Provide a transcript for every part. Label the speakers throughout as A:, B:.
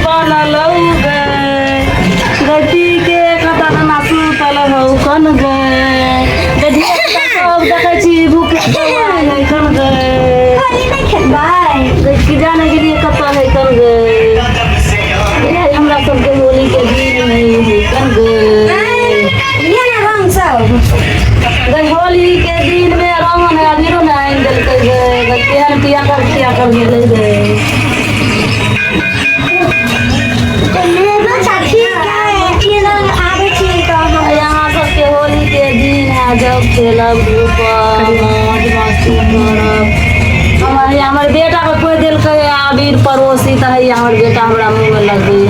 A: बनल गए गति के कता ना सुतल हो कन गए गधिया सब देखै छी भूखे है कन गए
B: होली नहीं खेलबै
A: कि जाने के लिए कता है कन गए हमरा सबके होली के दिन नहीं है कन गए
B: ये ना रंग सब
A: गई होली के दिन में रंग है अबीरो ना आइन दिल के गए केहन पिया कर गेले गए यहाँ सबके होली के दिन है जब खेलब मस्ती करब हमारे बेटा को कोई दिल के अबीर पड़ोसी तो है हमारे बेटा हमारा मुँह में लग गई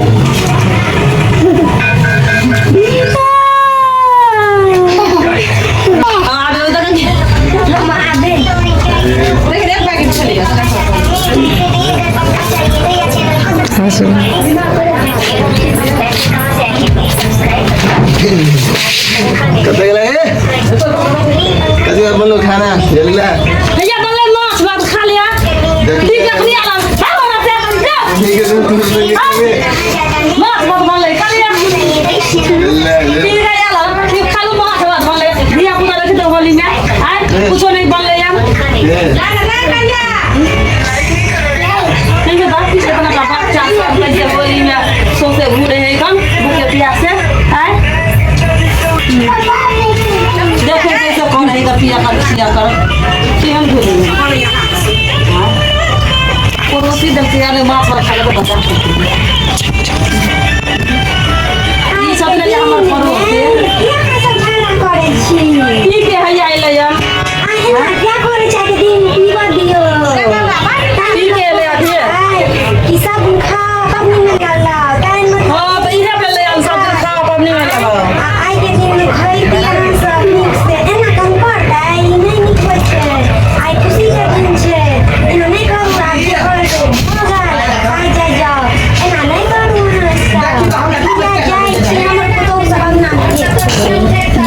C: कते गेलै कते बार बनलो खाना जल्ला
A: भैया बनले माछ भात खा लिया ठीक है खिया ला बाबा से
C: ठीक है
A: माछ भात बनले खा लिया ठीक है याला ठीक खा लो माछ भात बनले भैया पूरा रख दो होली में आए कुछ नहीं बनले यार नहीं के बात किसे बना बच्चा सब लगे होली में सोते घूरे हैं कम भूखे प्यासे आए देखो कैसे कौन है इधर पिया कर केहन घूरे पड़ोसी देखते यार माछ भात खा ले बता ई सब ले हमर पड़ोसी ठीक है है आइले यार
B: क्या करे चाहे दिन पीवा दियो
A: ठीक है ले आधे
B: ई सब खा तब नहीं गला टाइम में
A: हां तो इहे पे ले हम सब दिन खा पबनी में लगा
B: आई के दिन में खाई दिया सब मिक्स से एना कम पड़ता है ई नहीं निकल छे आई खुशी के दिन छे एना नहीं करू आज कर दो मजा आई जाए जाओ एना नहीं करू ना जाए छे हमर को तो सब ना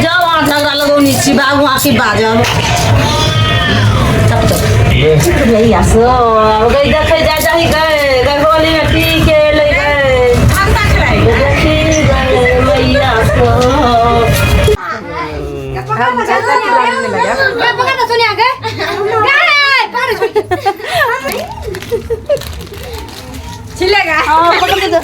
A: जाओ वहाँ झगड़ा लगौनी छी बाबू आके बाजब यही आसो गई देखे जा जाही गए गए होली में पी के ले गए देखी गए मैया सो
B: छिलेगा
A: हाँ पकड़ के दो